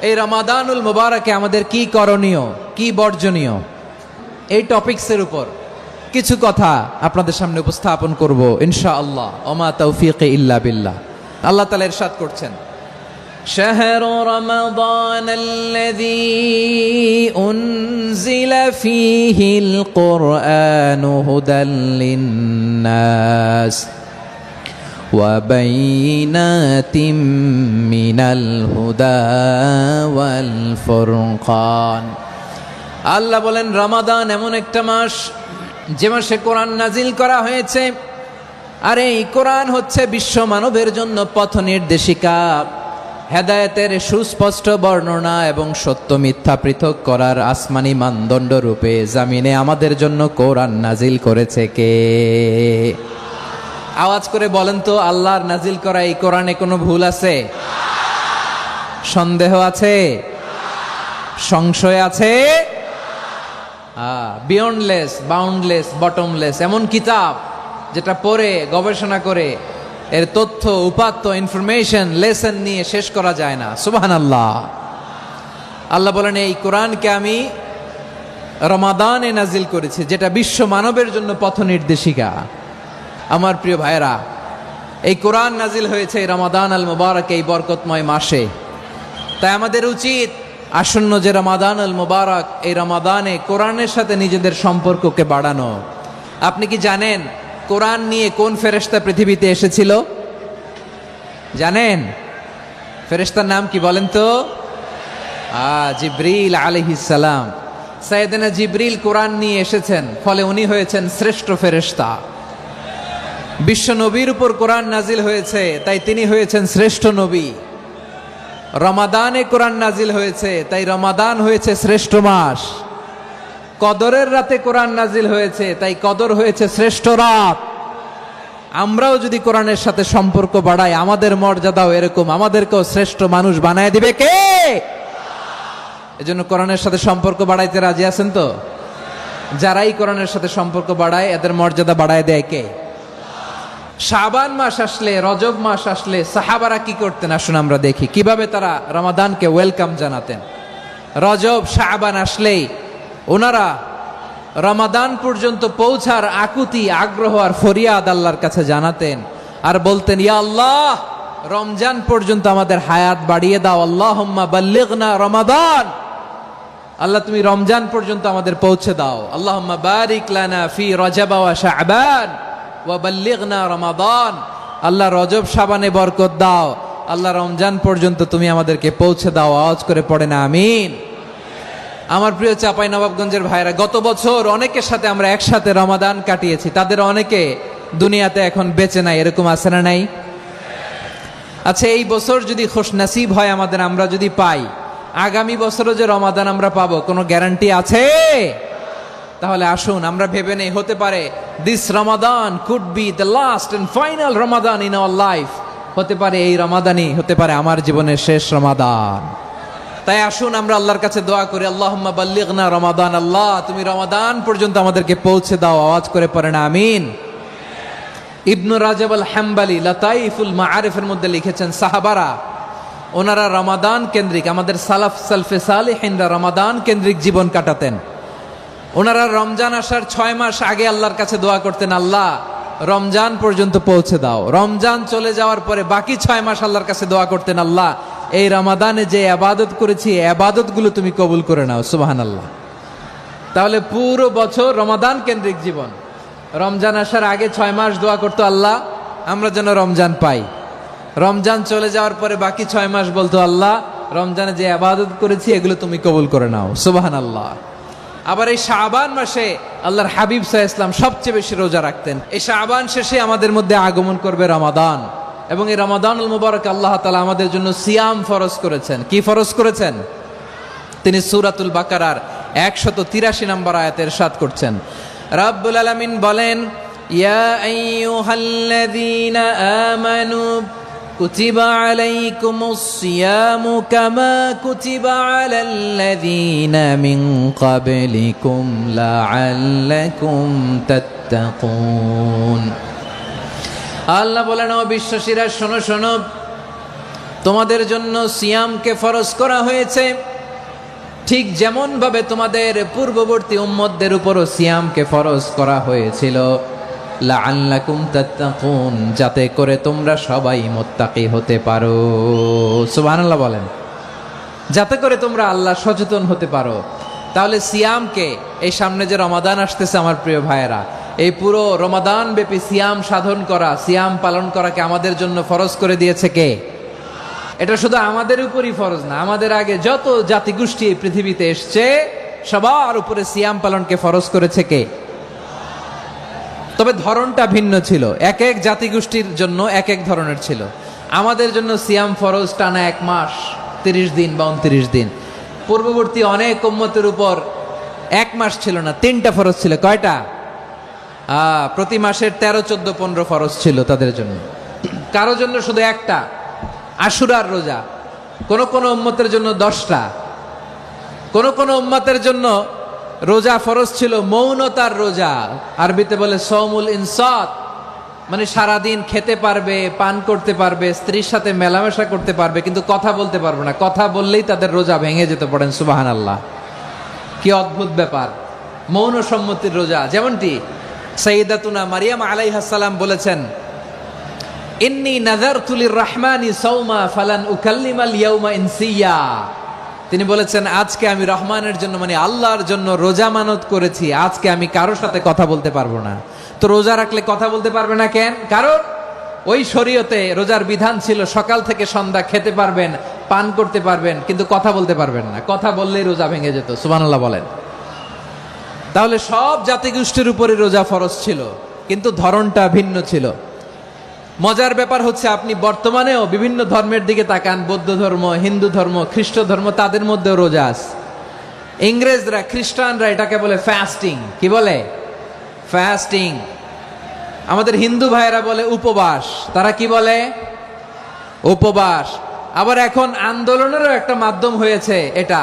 এই রমাদানুল মুবারকে আমাদের কি করণীয়, কি বর্জনীয়, এই টপিকসের উপর কিছু কথা আপনাদের সামনে উপস্থাপন করব ইনশাআল্লাহ। ওমা তৌফিক ইল্লা বিল্লাহ। আল্লাহ তাআলা ইরশাদ করছেন, শাহরু রমাদান আল্লাযী উনজিলা ফীহিল কুরআনু হুদাল লিন-নাস ওয়া বাইনাতিম মিনাল হুদা ওয়াল ফুরকান। আল্লাহ বলেন, রমাদান এমন একটা মাস যে মাসে কোরআন নাজিল করা হয়েছে, আর এই কোরআন হচ্ছে বিশ্ব মানবের জন্য পথ নির্দেশিকা, হেদায়েতের সুস্পষ্ট বর্ণনা এবং সত্য মিথ্যা পৃথক করার আসমানি মানদণ্ড রূপে জামিনে আমাদের জন্য কোরআন নাজিল করেছে কে? আওয়াজ করে বলেন তো, আল্লাহর নাজিল করা এই কোরআনে কোনো ভুল আছে? সন্দেহ আছে? সংশয় আছে? বিয়ন্ডলেস, বাউন্ডলেস, বটমলেস এমন কিতাব যেটা পড়ে গবেষণা করে এর তথ্য, উপাত্ত, ইনফরমেশন, লেসন নিয়ে শেষ করা যায় না। সুবহানাল্লাহ। আল্লাহ বলেন, এই কোরআনকে আমি রমাদানে নাজিল করেছি, যেটা বিশ্ব মানবের জন্য পথ নির্দেশিকা। আমার প্রিয় ভাইরা, এই কোরআন নাজিল হয়েছে রমাদান আল মুবারক, এই বরকতময় মাসে। তাই আমাদের উচিত আসন্ন যে রমাদান আল মুবারক, এই রমাদানে কোরআনের সাথে নিজেদের সম্পর্ককে বাড়ানো। আপনি কি জানেন কোরআন নিয়ে কোন ফেরেশতা পৃথিবীতে এসেছিল? জানেন ফেরেশতার নাম কি বলেন তো? জিবরিল আলাইহিস সালাম। সাইয়েদনা জিবরিল কোরআন নিয়ে এসেছেন, ফলে উনি হয়েছেন শ্রেষ্ঠ ফেরেশতা। বিশ্ব নবীর উপর কোরআন নাজিল হয়েছে, তাই তিনি হয়েছেন শ্রেষ্ঠ নবী। রমাদানে কোরআন নাজিল হয়েছে, তাই রমাদান হয়েছে শ্রেষ্ঠ মাস। কদরের রাতে কোরআন নাজিল হয়েছে, তাই কদর হয়েছে শ্রেষ্ঠ রাত। আমরাও যদি কোরআনের সাথে সম্পর্ক বাড়াই, আমাদের মর্যাদাও এরকম, আমাদেরকেও শ্রেষ্ঠ মানুষ বানায় দিবে কে? এজন্য কোরআনের সাথে সম্পর্ক বাড়াইতে রাজি আছেন তো? যারাই কোরআনের সাথে সম্পর্ক বাড়ায়, এদের মর্যাদা বাড়ায় দেয় কে? শাবান মাস আসলে, রজব মাস আসলে সাহাবারা কি করতেন আসুন আমরা দেখি, কিভাবে তারা রমাদানকে ওয়েলকাম জানাতেন। রজব, শাবান আসলেই ওনারা রমাদান পর্যন্ত পৌঁছার আকুতি, আগ্রহ আর ফরিয়াদ আল্লাহর কাছে জানাতেন, আর বলতেন, ইয়া আল্লাহ, রমজান পর্যন্ত আমাদের হায়াত বাড়িয়ে দাও। আল্লাহুম্মা বাল্লিগনা রমাদান, আল্লাহ তুমি রমজান পর্যন্ত আমাদের পৌঁছে দাও। আল্লাহুম্মা বারিক লানা ফি রজব ওয়া শাবান ওয়া বাল্লিগনা রমাদান, আল্লাহ রজব শাবানে বরকত দাও, আল্লাহ রমজান পর্যন্ত তুমি আমাদেরকে পৌঁছে দাও। আওয়াজ করে পড়েন আমিন। আমার প্রিয় চাঁপাইনবাবগঞ্জের ভাইরা, গত বছর অনেকের সাথে আমরা একসাথে রমাদান কাটিয়েছি, তাদের অনেকে দুনিয়াতে এখন বেঁচে নাই, এরকম আছে না নাই? আচ্ছা, এই বছর যদি খুশনসিব হয় আমাদের, আমরা যদি পাই, আগামী বছরও যে রমাদান আমরা পাবো কোনো গ্যারান্টি আছে? তাহলে আসুন আমরা ভেবে নেই, হতে পারে this Ramadan could be the last and final Ramadan in our life. হতে পারে এই রমাদানই হতে পারে আমার জীবনের শেষ রমাদান। তাই আসুন আমরা আল্লাহর কাছে দোয়া করি, আল্লাহুম্মা বাল্লিগনা রমাদান, আল্লাহ তুমি রমাদান পর্যন্ত আমাদেরকে পৌঁছে দাও। আওয়াজ করে পড়েন আমিন। ইবনু রাজব আল হাম্বলি লাতাইফুল মাআরিফের মধ্যে লিখেছেন, সাহাবারা ওনারা রমাদান কেন্দ্রিক, আমাদের সালাফ সালফে সালেহিনরা রমাদান কেন্দ্রিক জীবন কাটাতেন। ওনারা রমজান আসার 6 মাস আগে আল্লাহর কাছে দোয়া করতেন, আল্লাহ রমজান পর্যন্ত পৌঁছে দাও। রমজান চলে যাওয়ার পরে বাকি 6 মাস আল্লাহর কাছে দোয়া করতেন, আল্লাহ এই রমাদানে যে ইবাদত করেছি, ইবাদত গুলো তুমি কবুল করে নাও। সুবহানাল্লাহ। তাহলে পুরো বছর রমাদান কেন্দ্রিক জীবন। রমজান আসার আগে 6 মাস দোয়া করতো, আল্লাহ আমরা যেন রমজান পাই। রমজান চলে যাওয়ার পরে বাকি 6 মাস বলতো, আল্লাহ রমজানে যে ইবাদত করেছি এগুলো তুমি কবুল করে নাও। সুবহানাল্লাহ। আবার এই শাবান মাসে আল্লাহর হাবিব সাল্লাল্লাহু আলাইহি ওয়াসাল্লাম সবচেয়ে বেশি রোজা রাখতেন। এই শাবান শেষে আমাদের মধ্যে আগমন করবে রমাদান, এবং এই রমাদানুল মুবারক আল্লাহ তাআলা আমাদের জন্য সিয়াম ফরজ করেছেন। কি ফরজ করেছেন? তিনি সূরাতুল বাকারার 183 নম্বর আয়াতে ইরশাদ করছেন, রাব্বুল আলামিন বলেন, ইয়া আইয়ুহাল্লাযীনা আমানু কুতিবা আলাইকুমুস সিয়ামু কামা কুতিবা আলাল্লাযীনা মিন ক্বাবলিকুম লাআল্লাকুম তাত্তাকুন। আল্লাহ বলেন, ও বিশ্বাসীরা শোনো শোনো, তোমাদের জন্য সিয়ামকে ফরজ করা হয়েছে, ঠিক যেমন ভাবে তোমাদের পূর্ববর্তী উম্মতদের উপরও সিয়ামকে ফরজ করা হয়েছিল, লাআল্লাকুম তাত্তাকুন, যাতে করে তোমরা সবাই মুত্তাকি হতে পারো। সুবহানাল্লাহ বলেন, যাতে করে তোমরা আল্লাহ সচেতন হতে পারো। তাহলে সিয়ামকে, এই সামনে যে রমাদান আসতেছে আমার প্রিয় ভাইয়েরা, এই পুরো রমাদান ব্যাপী সিয়াম সাধন করা, সিয়াম পালন করাকে আমাদের জন্য ফরজ করে দিয়েছে কে? এটা শুধু আমাদের উপরই ফরজ না, আমাদের আগে যত জাতিগোষ্ঠী এই পৃথিবীতে এসছে সবার উপরে সিয়াম পালনকে ফরজ করেছে কে? তবে ধরনটা ভিন্ন ছিল, এক এক জাতিগোষ্ঠীর জন্য এক এক ধরনের ছিল। আমাদের জন্য সিয়াম ফরজ টানা 1 মাস 30 দিন বা 29 দিন। পূর্ববর্তী অনেক উম্মতের উপর 1 মাস ছিল না, 3টা ফরজ ছিল। কয়টা? প্রতি মাসের 13, 14, 15 ফরজ ছিল তাদের জন্য। কারো জন্য শুধু একটা, আশুরার রোজা। কোন কোন উম্মতের জন্য 10টা। কোন কোন উম্মতের জন্য রোজা ফরজ ছিল মৌনতার রোজা, আরবিতে বলে সৌমুল ইনসাত, মানে সারাদিন খেতে পারবে, পান করতে পারবে, স্ত্রীর সাথে মেলামেশা করতে পারবে, কিন্তু কথা বলতে পারবে না। কথা বললেই তাদের রোজা ভেঙে যেতে। পড়েন সুবহানাল্লাহ, কি অদ্ভুত ব্যাপার! মৌন সম্মতির রোজা। যেমনটি সাইয়্যিদাতুনা মারিয়াম আলাইহাস সালাম বলেছেন, ইন্নী নাযারতু লির-রাহমানি সাওমা ফালান উকাল্লিমাল ইয়াওমা ইনসিয়া। তিনি বলেছেন, আজকে আমি রহমানের জন্য, মানে আল্লাহর জন্য রোজা মানত করেছি, আজকে আমি কারোর সাথে কথা বলতে পারবো না। তো রোজা রাখলে কথা বলতে পারবে না কেন? কারণ ওই শরীয়তে রোজার বিধান ছিল সকাল থেকে সন্ধ্যা খেতে পারবেন, পান করতে পারবেন, কিন্তু কথা বলতে পারবেন না। কথা বললেই রোজা ভেঙে যেত। সুবহানাল্লাহ বলেন। তাহলে সব জাতিগোষ্ঠীর উপরে রোজা ফরজ ছিল, কিন্তু ধরনটা ভিন্ন ছিল। মজার ব্যাপার হচ্ছে, আপনি বর্তমানেও বিভিন্ন ধর্মের দিকে তাকান, বৌদ্ধ ধর্ম, হিন্দু ধর্ম, খ্রিস্ট ধর্ম, তাদের মধ্যেও রোজা আছে। ইংরেজরা, খ্রিস্টানরা এটাকে বলে ফাস্টিং। কি বলে? ফাস্টিং। আমাদের হিন্দু ভাইয়েরা বলে উপবাস। তারা কি বলে? উপবাস। আবার এখন আন্দোলনেরও একটা মাধ্যম হয়েছে এটা,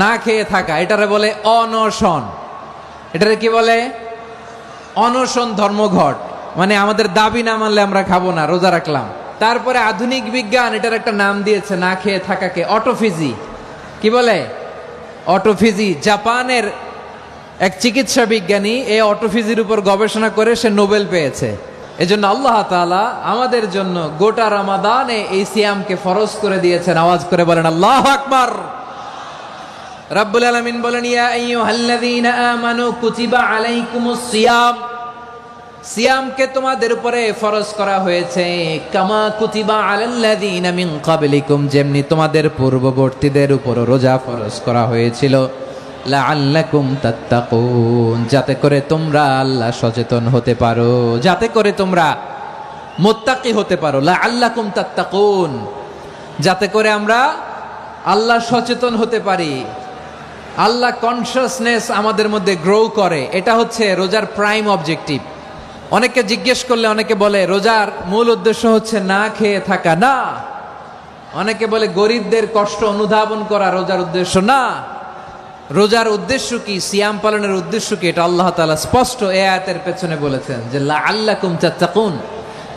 না খেয়ে থাকা। এটারে বলে অনশন। এটারে কি বলে? অনশন ধর্মঘট। মানে আমাদের দাবি না মানলে আমরা খাবো না, রোজা রাখলাম। তারপরে আধুনিক বিজ্ঞান এটার একটা নাম দিয়েছে না খেয়ে থাকাকে, অটোফিজি। কি বলে? অটোফিজি। জাপানের এক চিকিৎসা বিজ্ঞানী এই অটোফিজির উপর গবেষণা করে সে নোবেল পেয়েছে। এজন্য আল্লাহ তাআলা আমাদের জন্য গোটা রমাদানে এই সিয়ামকে ফরজ করে দিয়েছেন। আওয়াজ করে বলেন আল্লাহু আকবার। রাব্বুল আলামিন বলেন, ইয়া আইয়ুহাল্লাযীনা আমানু কুতিবা আলাইকুমুস সিয়াম। সিয়ামকে তোমাদের উপরে ফরজ করা হয়েছে, কামা কুতিবা আলাল্লাযীনা মিন ক্বাবলিকুম, যেমনি তোমাদের পূর্ববর্তীদের উপর রোজা ফরজ করা হয়েছিল, লাআল্লাকুম তাত্তাকুন, যাতে করে তোমরা আল্লাহ সচেতন হতে পারো, যাতে করে তোমরা মুত্তাকি হতে পারো। লাআল্লাকুম তাত্তাকুন, যাতে করে আমরা আল্লাহ সচেতন হতে পারি, আল্লাহ কনসিয়াসনেস আমাদের মধ্যে গ্রো করে। এটা হচ্ছে রোজার প্রাইম অবজেক্টিভ। অনেকে জিজ্ঞেস করলে অনেকে বলে রোজার মূল উদ্দেশ্য হচ্ছে না খেয়ে থাকা। না। অনেকে বলে গরিবদের কষ্ট অনুধাবন করা রোজার উদ্দেশ্য। না। রোজার উদ্দেশ্য কি, সিয়াম পালনের উদ্দেশ্য কি, এটা আল্লাহ তাআলা স্পষ্ট এই আয়াতের পেছনে বলেছেন যে লাআল্লাকুম তাত্তাকুন,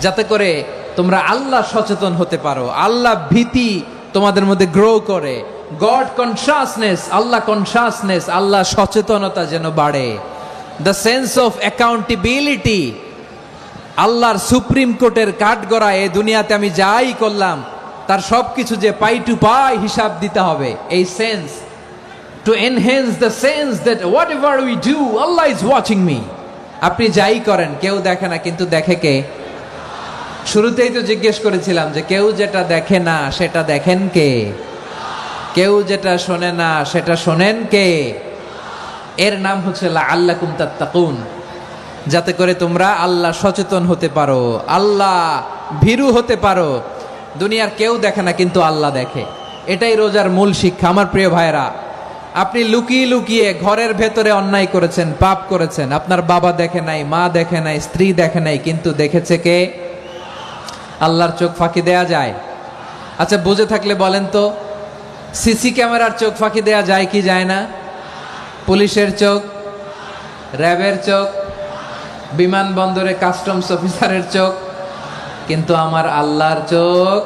যাতে করে তোমরা আল্লাহ সচেতন হতে পারো, আল্লাহ ভীতি তোমাদের মধ্যে গ্রো করে, গড কনসিয়াসনেস, আল্লাহ কনসিয়াসনেস, আল্লাহ সচেতনতা যেন বাড়ে। দ্য সেন্স অফ অ্যাকাউন্টেবিলিটি, আল্লাহর সুপ্রিম কোর্টের কাঠগড়া এই দুনিয়াতে আমি যাই করলাম তার সবকিছু যে পাই টু পাই হিসাব দিতে হবে, এই sense, to enhance the sense that what ever we do Allah is watching me. আপনি যাই করেন কেউ দেখে না, কিন্তু দেখে কে? শুরুতেই তো জিজ্ঞেস করেছিলাম যে কেউ যেটা দেখে না সেটা দেখেন কে? কেউ যেটা শোনে না সেটা শোনেন কে? এর নাম হচ্ছে লাআল্লাকুম তাত্তাকুন, যাতে করে তোমরা আল্লাহ সচেতন হতে পারো, আল্লাহ ভীরু হতে পারো। দুনিয়ার কেউ দেখে না, কিন্তু আল্লাহ দেখে। এটাই রোজার মূল শিক্ষা। আমার প্রিয় ভাইরা, আপনি লুকিয়ে লুকিয়ে ঘরের ভেতরে অন্যায় করেছেন, পাপ করেছেন, আপনার বাবা দেখে নাই, মা দেখে নাই, স্ত্রী দেখে নাই, কিন্তু দেখেছে কে? আল্লাহর চোখ ফাঁকি দেয়া যায়? আচ্ছা, বুঝে থাকলে বলেন তো, সিসি ক্যামেরার চোখ ফাঁকি দেয়া যায় কি যায় না? পুলিশের চোখ, র্যাবের চোখ, বিমানবন্দরে কাস্টমস অফিসারের চোখ, কিন্তু আমার আল্লাহর চোখ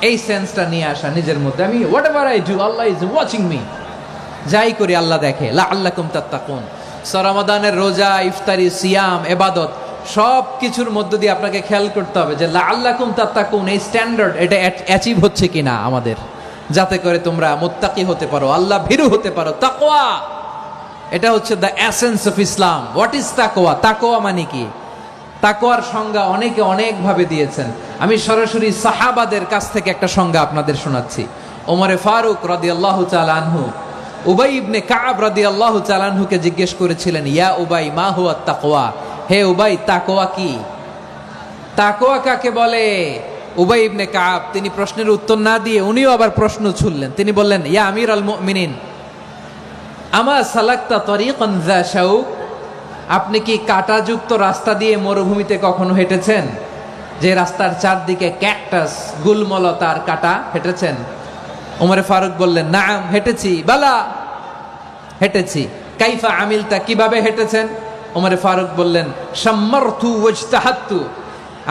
এই সেন্সটা নিয়ে আসা নিজের মধ্যে, আমি what ever I do Allah is watching me, যাই করি আল্লাহ দেখে। লাআল্লাকুম তাত্তাকুন। রমাদানের রোজা, ইফতারি, সিয়াম, ইবাদত সব কিছুর মধ্য দিয়ে আপনাকে খেয়াল করতে হবে যে লাআল্লাকুম তাত্তাকুন এই স্ট্যান্ডার্ড এটা অ্যাচিভ হচ্ছে কিনা আমাদের, যাতে করে তোমরা মুত্তাকি হতে পারো, আল্লাহ ভীরু হতে পারো। তাকওয়া, এটা হচ্ছে the essence of Islam. What is তাকওয়া? তাকওয়া মানে কি? তাকওয়ার সংজ্ঞা অনেকে অনেক ভাবে দিয়েছেন। আমি সরাসরি সাহাবাদের কাছ থেকে একটা সংজ্ঞা আপনাদের শোনাচ্ছি। ওমরে ফারুক রাদিয়াল্লাহু তাআলা আনহু উবাই ইবনে কাব রাদিয়াল্লাহু তাআলা আনহুকে জিজ্ঞেস করেছিলেন, ইয়া উবাই মা হুয়া তাকওয়া, হে উবাই তাকওয়া কি? তাকওয়া কাকে বলে? উবাই ইবনে কাব তিনি প্রশ্নের উত্তর না দিয়ে উনিও আবার প্রশ্ন ছুড়লেন। তিনি বললেন, ইয়া আমিরাল মুমিনিন আমা সালাকতা তরিকান যা শাউক, আপনি কি কাঁটাযুক্ত রাস্তা দিয়ে মরুভূমিতে কখনো হেঁটেছেন? যে রাস্তার চারদিকে ক্যাকটাস, গুলমলতার কাঁটা, হেঁটেছেন? ওমরে ফারুক বললেন, নাম হেঁটেছি, বালা হেঁটেছি। কাইফা আমিলতা, কিভাবে হেঁটেছেন? ওমরে ফারুক বললেন, শাম্মারতু ওয়াজতাহাত্তু,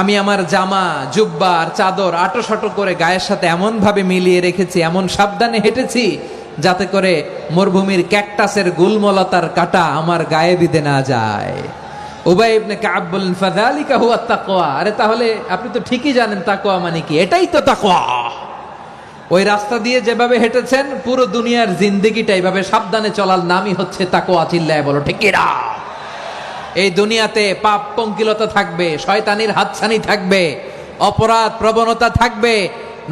আমি আমার জামা, জুব্বা আর চাদর আটোসাটো করে গায়ের সাথে এমন ভাবে মিলিয়ে রেখেছি, এমন সাবধানে হেঁটেছি যাতে করে মরুভূমির ক্যাকটাসের গুলমলতার কাঁটা আমার গায়ে বিধে না যায়। উবাই ইবনে কাব বললেন, ফাযালিকা হুয়া তাকওয়া, আরে তাহলে আপনি তো ঠিকই জানেন তাকওয়া মানে কি, এটাই তো তাকওয়া। ওই রাস্তা দিয়ে যেভাবে হেঁটেছেন পুরো দুনিয়ার জিন্দেগিটা এইভাবে সাবধানে চলার নামই হচ্ছে তাকওয়া। চিল্লায় বলো ঠিক কিনা? এই দুনিয়াতে পাপ পঙ্কিলতা থাকবে, শয়তানির হাতছানি থাকবে, অপরাধ প্রবণতা থাকবে,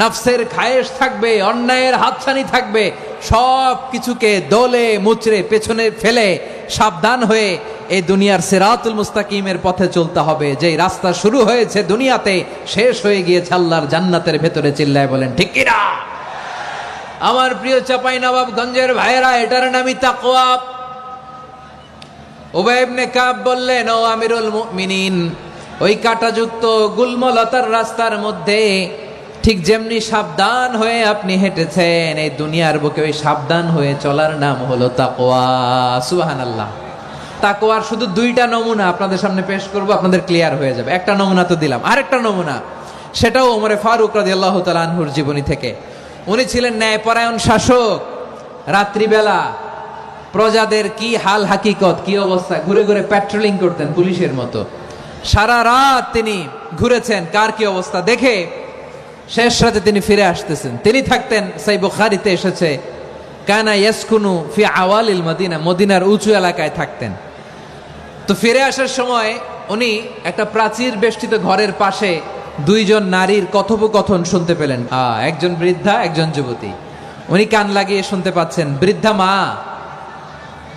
নফসের খায়েশ থাকবে, অন্যায়ের হাতছানি থাকবে, সব কিছুকে দলে মুচড়ে পেছনে ফেলে সাবধান হয়ে এই দুনিয়ার সিরাতুল মুস্তাকিমের পথে চলতে হবে। যেই রাস্তা শুরু হয়েছে দুনিয়াতে, শেষ হয়ে গিয়েছে আল্লাহর জান্নাতের ভেতরে। চিল্লায় বলেন ঠিক কিনা? আমার প্রিয় চাপাই নবাবগঞ্জের ভাইয়েরা, এটার নামই তাকওয়া। উবাই ইবনে কাব বললেন, ও আমিরুল মুমিনিন, ওই কাঁটাযুক্ত গুলমলতার রাস্তার মধ্যে ঠিক যেমনি সাবধান হয়ে আপনি হেঁটেছেন, এই দুনিয়ার বুকে ওই সাবধান হয়ে চলার নাম হলো তাকওয়া। সুবহানাল্লাহ। তাকওয়ার শুধু দুইটা নমুনা আপনাদের সামনে পেশ করব, আপনাদের ক্লিয়ার হয়ে যাবে। একটা নমুনা তো দিলাম, আরেকটা নমুনা, সেটাও ওমরে ফারুক রাদিয়াল্লাহু তাআলা আনহুর জীবনী থেকে। উনি ছিলেন ন্যায়পরায়ণ শাসক। রাত্রিবেলা প্রজাদের কি হাল হাকিকত, কি অবস্থা, ঘুরে ঘুরে প্যাট্রোলিং করতেন পুলিশের মতো। সারা রাত তিনি ঘুরেছেন কার কি অবস্থা দেখে, শেষ রাতে তিনি ফিরে আসতেছেন। তিনি থাকতেন, সহিহ বুখারীতে এসেছে, কানা ইয়াসকুনু ফি আওয়ালিল মদিনা, মদিনার উঁচু এলাকায় থাকতেন। তো ফিরে আসার সময় উনি একটা প্রাচীর বেষ্টিত ঘরের পাশে দুইজন নারীর কথোপকথন শুনতে পেলেন। একজন বৃদ্ধা, একজন যুবতী। উনি কান লাগিয়ে শুনতে পাচ্ছেন। বৃদ্ধা মা,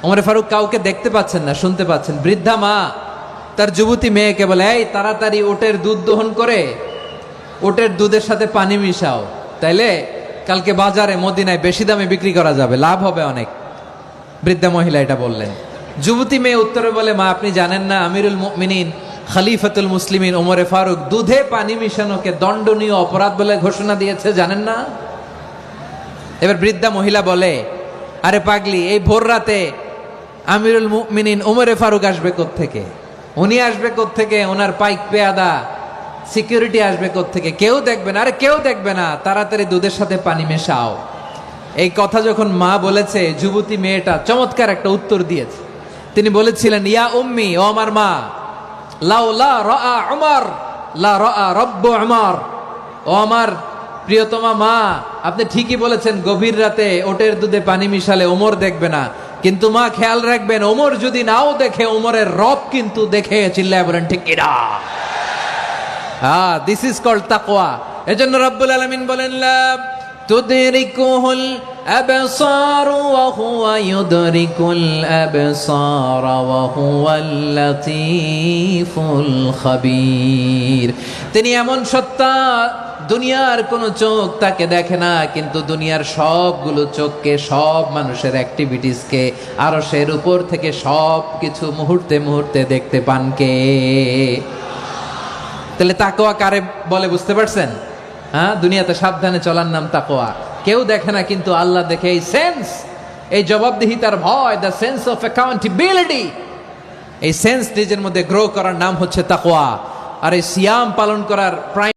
ওমর ফারুক কাউকে দেখতে পাচ্ছেন না, শুনতে পাচ্ছেন। বৃদ্ধা মা তার যুবতী মেয়েকে বলে, এই তাড়াতাড়ি ওটের দুধ দহন করে ওটের দুধের সাথে পানি মিশাও, তাইলে কালকে বাজারে মদিনায় বেশি দামে বিক্রি করা যাবে, লাভ হবে অনেক। বৃদ্ধা মহিলা এটা বললেন। যুবতী মেয়ে উত্তরে বলে, মা আপনি জানেন না আমিরুল মুমিনিন খলিফাতুল মুসলিমিন ওমরে ফারুক দুধে পানি মিশানোকে দণ্ডনীয় অপরাধ বলে ঘোষণা দিয়েছে, জানেন না? এবার বৃদ্ধা মহিলা বলে, আরে পাগলি, এই ভোর রাতে আমিরুল মুমিনিন ওমরে ফারুক আসবে কোত্থেকে? উনি আসবে কোত্থেকে? ওনার পাইক পেয়াদা সিকিউরিটি আসবে কোত্থেকে? কেউ দেখবে না। আরে কেউ দেখবে না, তাড়াতাড়ি দুধের সাথে পানি মেশাও। এই কথা যখন মা বলেছে, যুবতী মেয়েটা চমৎকার একটা উত্তর দিয়েছে। তিনি বলেছিলেন, ইয়া উম্মি, ও আমার মা, লাউলা রাআ উমর লা রাআ রব্বু উমর, ও আমার প্রিয়তমা মা, আপনি ঠিকই বলেছেন, গভীর রাতে ওটের দুধে পানি মিশালে ওমর দেখবে না, কিন্তু মা খেয়াল রাখবেন, ওমর যদি নাও দেখে, ওমরের রব কিন্তু দেখে। চিল্লায় বলেন ঠিক কিনা? দিস ইজ কল্ড তাকওয়া। এজন্য রব্বুল আলামিন বলেন, লা তুদরিকুহুল আবসার ওয়া হুয়া ইউদরিকুল আবসার ওয়া হুয়াল লাতীফুল খাবীর। তিনি এমন সত্তা, দুনিয়ার কোন চোখ তাকে দেখে না, কিন্তু দুনিয়ার সবগুলো চোখকে, সব মানুষের অ্যাক্টিভিটিসকে আরশের উপর থেকে সব কিছু মুহূর্তে মুহূর্তে দেখতে পান কে? তাহলে তাকওয়া কারে বলে বুঝতে পারছেন? দুনিয়াতে সাবধানে চলার নাম তাকওয়া। কেউ দেখে না, কিন্তু আল্লাহ দেখে। এই সেন্স, এই জবাবদিহিতার ভয়, দ্য সেন্স অফ অ্যাকাউন্টেবিলিটি, এই সেন্স নিজের মধ্যে গ্রো করার নাম হচ্ছে তাকওয়া। আর এই সিয়াম পালন করার প্রাইম